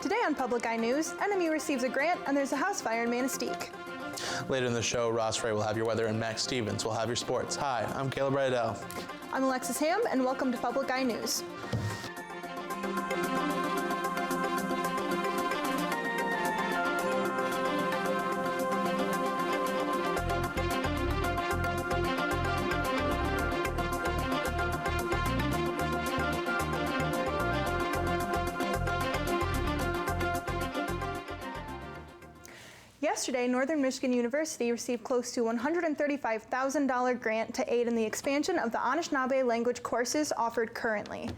Today on Public Eye News, NMU receives a grant and there's a house fire in Manistee. Later in the show, Ross Ray will have your weather and Max Stevens will have your sports. Hi, I'm Caleb Rydell. I'm Alexis Ham and welcome to Public Eye News. Yesterday, Northern Michigan University received close to $135,000 grant to aid in the expansion of the Anishinaabe language courses offered currently.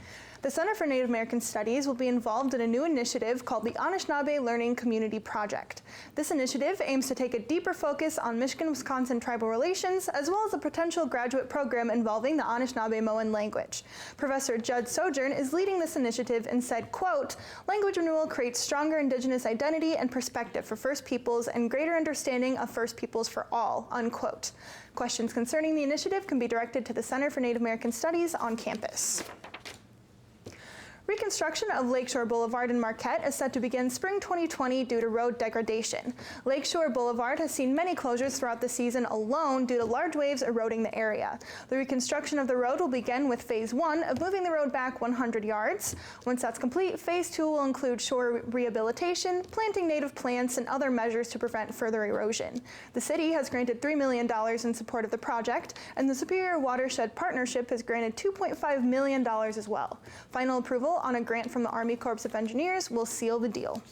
The Center for Native American Studies will be involved in a new initiative called the Anishinaabe Learning Community Project. This initiative aims to take a deeper focus on Michigan-Wisconsin tribal relations, as well as a potential graduate program involving the Anishinaabe-Moan language. Professor Judd Sojourn is leading this initiative and said, quote, "Language renewal creates stronger Indigenous identity and perspective for First Peoples and greater understanding of First Peoples for all," unquote. Questions concerning the initiative can be directed to the Center for Native American Studies on campus. Reconstruction of Lakeshore Boulevard in Marquette is set to begin spring 2020 due to road degradation. Lakeshore Boulevard has seen many closures throughout the season alone due to large waves eroding the area. The reconstruction of the road will begin with Phase 1 of moving the road back 100 yards. Once that's complete, Phase 2 will include shore rehabilitation, planting native plants, and other measures to prevent further erosion. The city has granted $3 million in support of the project, and the Superior Watershed Partnership has granted $2.5 million as well. Final approval on a grant from the Army Corps of Engineers will seal the deal.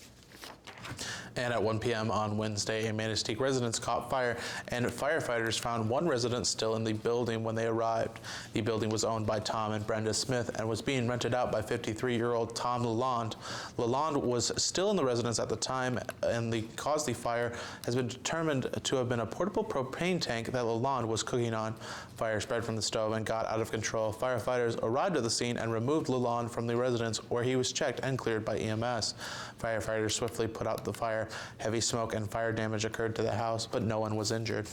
And at 1 p.m. on Wednesday, a Manistee residence caught fire, and firefighters found one resident still in the building when they arrived. The building was owned by Tom and Brenda Smith and was being rented out by 53-year-old Tom Lalonde. Lalonde was still in the residence at the time, and the cause of the fire has been determined to have been a portable propane tank that Lalonde was cooking on. Fire spread from the stove and got out of control. Firefighters arrived at the scene and removed Lalonde from the residence, where he was checked and cleared by EMS. Firefighters swiftly put out the fire. Heavy smoke and fire damage occurred to the house, but no one was injured.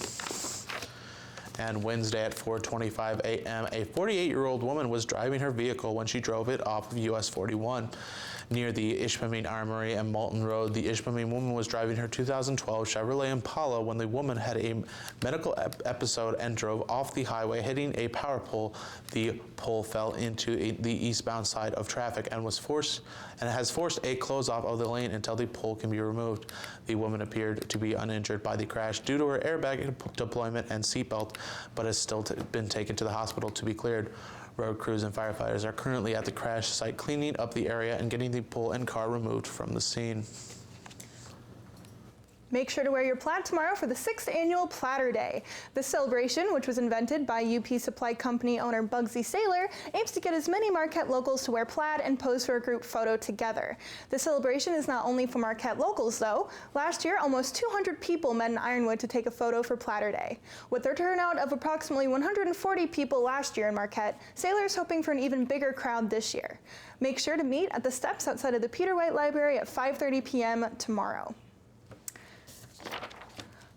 And Wednesday at 4:25 a.m., a 48-year-old woman was driving her vehicle when she drove it off of US 41. Near the Ishpeming Armory and Malton Road, the Ishpeming woman was driving her 2012 Chevrolet Impala when the woman had a medical episode and drove off the highway, hitting a power pole. The pole fell into the eastbound side of traffic and has forced a close-off of the lane until the pole can be removed. The woman appeared to be uninjured by the crash due to her airbag deployment and seatbelt, but has still been taken to the hospital to be cleared. Road crews and firefighters are currently at the crash site cleaning up the area and getting the pole and car removed from the scene. Make sure to wear your plaid tomorrow for the 6th annual Platter Day. This celebration, which was invented by UP Supply Company owner Bugsy Saylor, aims to get as many Marquette locals to wear plaid and pose for a group photo together. The celebration is not only for Marquette locals, though. Last year, almost 200 people met in Ironwood to take a photo for Platter Day. With their turnout of approximately 140 people last year in Marquette, Saylor is hoping for an even bigger crowd this year. Make sure to meet at the steps outside of the Peter White Library at 5:30 p.m. tomorrow.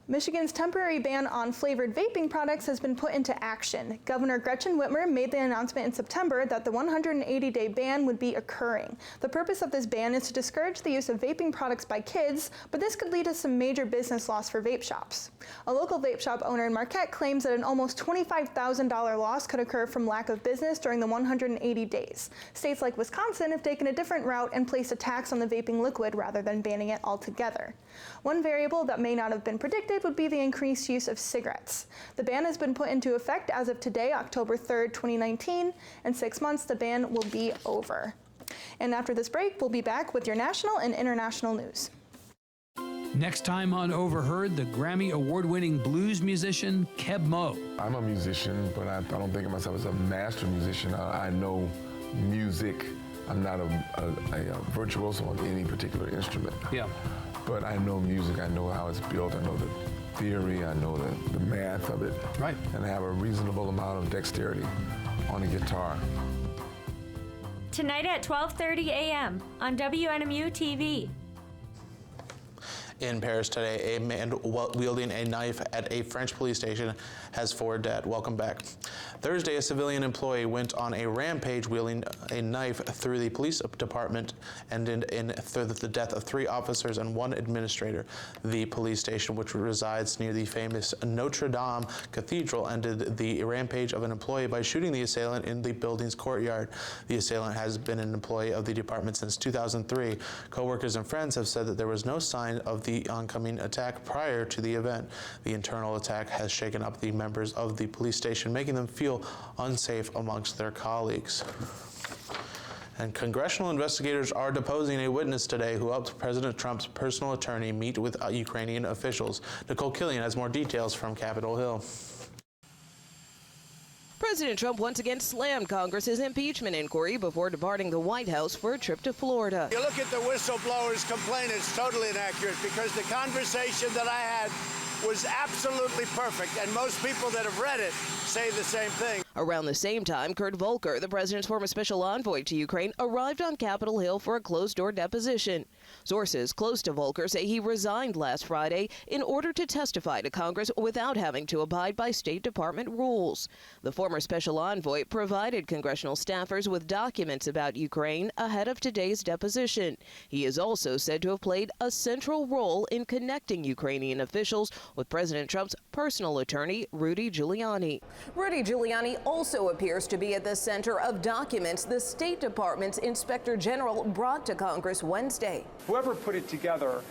Michigan's temporary ban on flavored vaping products has been put into action. Governor Gretchen Whitmer made the announcement in September that the 180-day ban would be occurring. The purpose of this ban is to discourage the use of vaping products by kids, but this could lead to some major business loss for vape shops. A local vape shop owner in Marquette claims that an almost $25,000 loss could occur from lack of business during the 180 days. States like Wisconsin have taken a different route and placed a tax on the vaping liquid rather than banning it altogether. One variable that may not have been predicted would be the increased use of cigarettes. The ban has been put into effect as of today, October 3rd, 2019. In 6 months, the ban will be over. And after this break, we'll be back with your national and international news. Next time on Overheard, the Grammy Award-winning blues musician, Keb Mo. I'm a musician, but I don't think of myself as a master musician. I know music. I'm not a virtuoso on any particular instrument. Yeah. But I know music, I know how it's built, I know the theory, I know the math of it. Right. And I have a reasonable amount of dexterity on a guitar. Tonight at 12:30 a.m. on WNMU TV. In Paris today, a man wielding a knife at a French police station has 4 dead. Welcome back. Thursday, a civilian employee went on a rampage wielding a knife through the police department, ended in the death of 3 officers and 1 administrator. The police station, which resides near the famous Notre Dame Cathedral, ended the rampage of an employee by shooting the assailant in the building's courtyard. The assailant has been an employee of the department since 2003. Co-workers and friends have said that there was no sign of the oncoming attack prior to the event. The internal attack has shaken up the members of the police station, making them feel unsafe amongst their colleagues. And congressional investigators are deposing a witness today who helped President Trump's personal attorney meet with Ukrainian officials. Nicole Killian has more details from Capitol Hill. President Trump once again slammed Congress's impeachment inquiry before departing the White House for a trip to Florida. You look at the whistleblower's complaint, it's totally inaccurate because the conversation that I had was absolutely perfect, and most people that have read it say the same thing. Around the same time, Kurt Volker, the president's former special envoy to Ukraine, arrived on Capitol Hill for a closed-door deposition. Sources close to Volker say he resigned last Friday in order to testify to Congress without having to abide by State Department rules. The former special envoy provided congressional staffers with documents about Ukraine ahead of today's deposition. He is also said to have played a central role in connecting Ukrainian officials with President Trump's personal attorney, Rudy Giuliani. Rudy Giuliani also appears to be at the center of documents the State Department's Inspector General brought to Congress Wednesday. Whoever put it together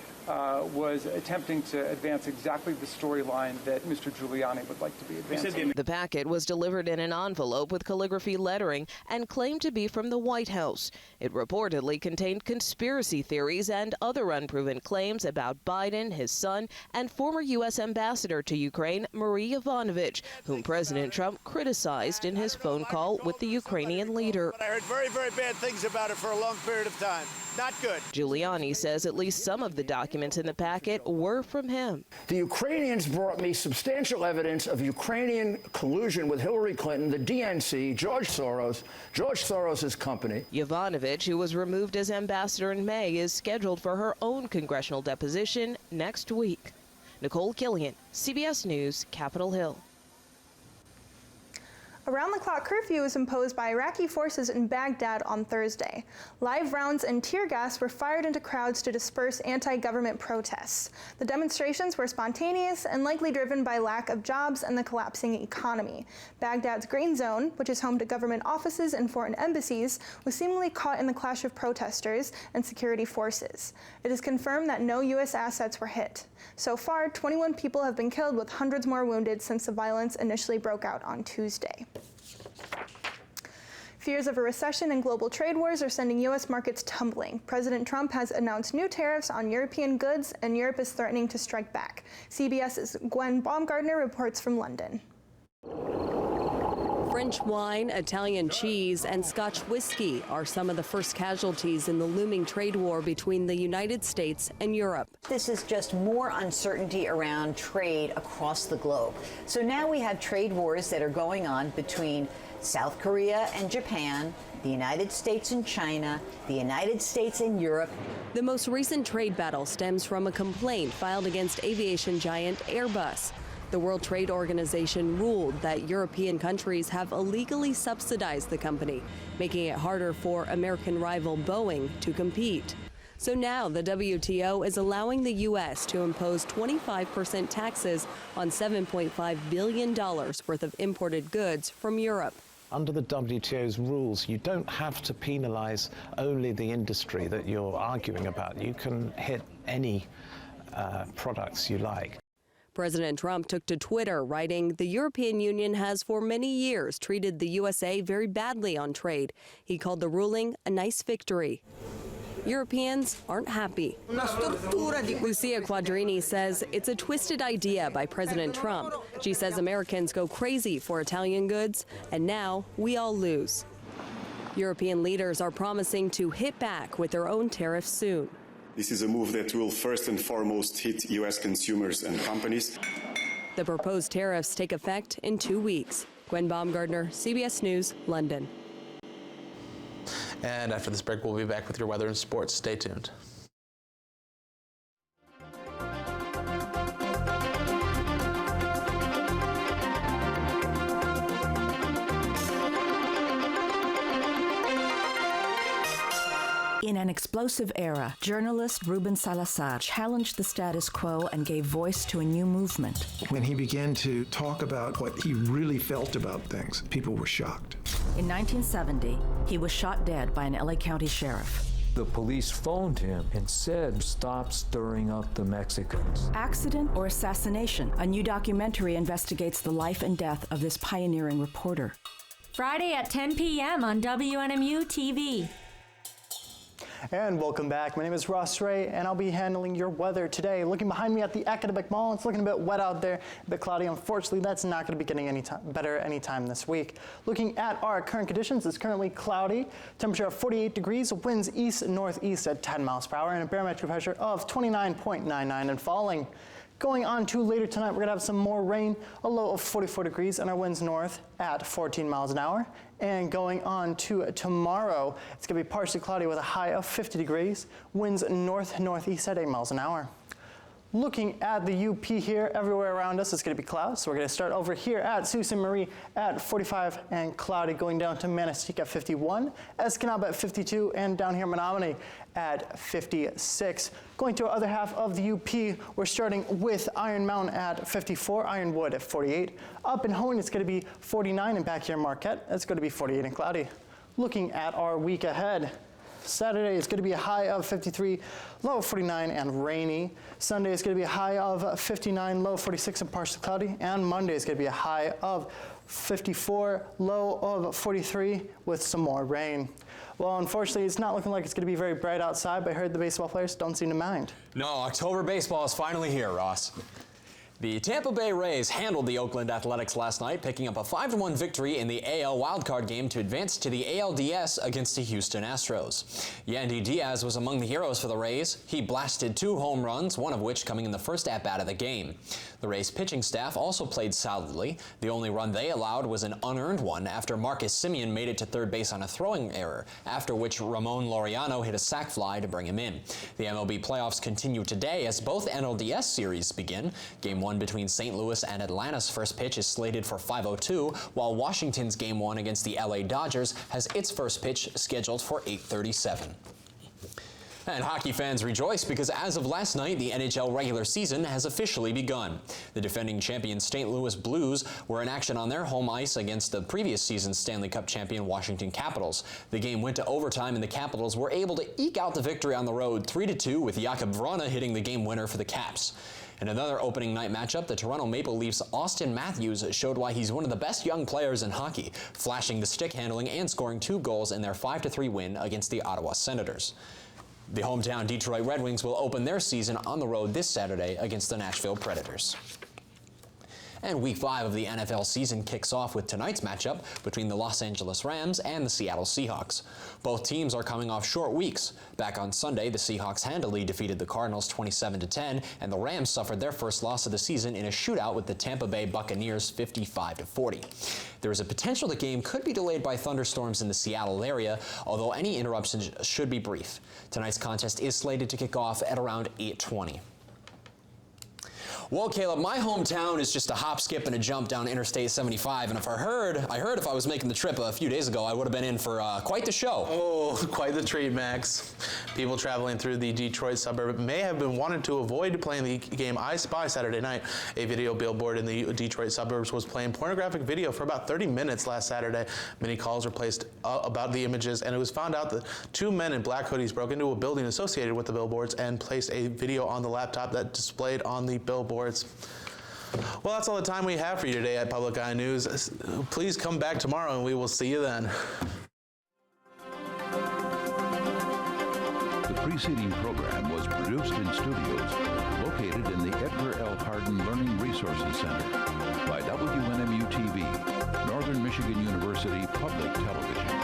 was attempting to advance exactly the storyline that Mr. Giuliani would like to be advancing. The packet was delivered in an envelope with calligraphy lettering and claimed to be from the White House. It reportedly contained conspiracy theories and other unproven claims about Biden, his son, and former U.S. Ambassador to Ukraine, Marie Yovanovitch, whom President Trump criticized in his phone call with the Ukrainian leader. I heard very, very bad things about it for a long period of time. Not good. Giuliani says at least some of the documents in the packet were from him. The Ukrainians brought me substantial evidence of Ukrainian collusion with Hillary Clinton, the DNC, George Soros' company. Yovanovitch, who was removed as ambassador in May, is scheduled for her own congressional deposition next week. Nicole Killian, CBS News, Capitol Hill. Around-the-clock curfew was imposed by Iraqi forces in Baghdad on Thursday. Live rounds and tear gas were fired into crowds to disperse anti-government protests. The demonstrations were spontaneous and likely driven by lack of jobs and the collapsing economy. Baghdad's Green Zone, which is home to government offices and foreign embassies, was seemingly caught in the clash of protesters and security forces. It is confirmed that no U.S. assets were hit. So far, 21 people have been killed with hundreds more wounded since the violence initially broke out on Tuesday. Fears of a recession and global trade wars are sending U.S. markets tumbling. President Trump has announced new tariffs on European goods, and Europe is threatening to strike back. CBS's Gwen Baumgartner reports from London. French wine, Italian cheese, and Scotch whiskey are some of the first casualties in the looming trade war between the United States and Europe. This is just more uncertainty around trade across the globe. So now we have trade wars that are going on between South Korea and Japan, the United States and China, the United States and Europe. The most recent trade battle stems from a complaint filed against aviation giant Airbus. The World Trade Organization ruled that European countries have illegally subsidized the company, making it harder for American rival Boeing to compete. So now the WTO is allowing the U.S. to impose 25% taxes on $7.5 billion worth of imported goods from Europe. Under the WTO's rules, you don't have to penalize only the industry that you're arguing about. You can hit any products you like. President Trump took to Twitter, writing, "The European Union has for many years treated the USA very badly on trade." He called the ruling a nice victory. Europeans aren't happy. Lucia Quadrini says it's a twisted idea by President Trump. She says Americans go crazy for Italian goods, and now we all lose. European leaders are promising to hit back with their own tariffs soon. This is a move that will first and foremost hit U.S. consumers and companies. The proposed tariffs take effect in 2 weeks. Gwen Baumgartner, CBS News, London. And after this break, we'll be back with your weather and sports. Stay tuned. In an explosive era, journalist Ruben Salazar challenged the status quo and gave voice to a new movement. When he began to talk about what he really felt about things, people were shocked. In 1970, he was shot dead by an LA County sheriff. The police phoned him and said, "Stop stirring up the Mexicans." Accident or assassination? A new documentary investigates the life and death of this pioneering reporter. Friday at 10 p.m. on WNMU TV. And welcome back. My name is Ross Ray, and I'll be handling your weather today. Looking behind me at the Academic Mall, it's looking a bit wet out there, a bit cloudy. Unfortunately, that's not going to be getting any better anytime this week. Looking at our current conditions, it's currently cloudy. Temperature of 48 degrees, winds east-northeast at 10 miles per hour, and a barometric pressure of 29.99 and falling. Going on to later tonight, we're going to have some more rain, a low of 44 degrees, and our winds north at 14 miles an hour. And going on to tomorrow, it's going to be partially cloudy with a high of 50 degrees, winds north-northeast at 8 miles an hour. Looking at the UP here, everywhere around us, it's going to be clouds. So we're going to start over here at Sault Ste. Marie at 45 and cloudy, going down to Manistee at 51, Escanaba at 52, and down here Menominee at 56. Going to our other half of the UP, we're starting with Iron Mountain at 54, Ironwood at 48. Up in Hone, it's going to be 49, and back here in Marquette, it's going to be 48 and cloudy. Looking at our week ahead, Saturday is going to be a high of 53, low of 49 and rainy. Sunday is going to be a high of 59, low of 46 and partially cloudy. And Monday is going to be a high of 54, low of 43 with some more rain. Well, unfortunately, it's not looking like it's going to be very bright outside, but I heard the baseball players don't seem to mind. No, October baseball is finally here, Ross. The Tampa Bay Rays handled the Oakland Athletics last night, picking up a 5-1 victory in the AL wildcard game to advance to the ALDS against the Houston Astros. Yandy Diaz was among the heroes for the Rays. He blasted 2 home runs, one of which coming in the first at-bat of the game. The Rays pitching staff also played solidly. The only run they allowed was an unearned one after Marcus Semien made it to third base on a throwing error, after which Ramon Laureano hit a sac fly to bring him in. The MLB playoffs continue today as both NLDS series begin. Game 1 between St. Louis and Atlanta's first pitch is slated for 5:02, while Washington's Game 1 against the LA Dodgers has its first pitch scheduled for 8:37. And hockey fans rejoice because as of last night, the NHL regular season has officially begun. The defending champion St. Louis Blues were in action on their home ice against the previous season's Stanley Cup champion Washington Capitals. The game went to overtime and the Capitals were able to eke out the victory on the road 3-2 with Jakub Vrana hitting the game winner for the Caps. In another opening night matchup, the Toronto Maple Leafs' Austin Matthews showed why he's one of the best young players in hockey, flashing the stick handling and scoring 2 goals in their 5-3 win against the Ottawa Senators. The hometown Detroit Red Wings will open their season on the road this Saturday against the Nashville Predators. And Week 5 of the NFL season kicks off with tonight's matchup between the Los Angeles Rams and the Seattle Seahawks. Both teams are coming off short weeks. Back on Sunday, the Seahawks handily defeated the Cardinals 27-10, and the Rams suffered their first loss of the season in a shootout with the Tampa Bay Buccaneers 55-40. There is a potential the game could be delayed by thunderstorms in the Seattle area, although any interruptions should be brief. Tonight's contest is slated to kick off at around 8:20. Well, Caleb, my hometown is just a hop, skip, and a jump down Interstate 75, and I heard if I was making the trip a few days ago, I would have been in for quite the show. Oh, quite the treat, Max. People traveling through the Detroit suburb may have been wanting to avoid playing the game I Spy Saturday night. A video billboard in the Detroit suburbs was playing pornographic video for about 30 minutes last Saturday. Many calls were placed about the images, and it was found out that 2 men in black hoodies broke into a building associated with the billboards and placed a video on the laptop that displayed on the billboards. Well, that's all the time we have for you today at Public Eye News. Please come back tomorrow and we will see you then. The preceding program was produced in studios located in the Edgar L. Hardin Learning Resources Center by WNMU TV, Northern Michigan University Public Television.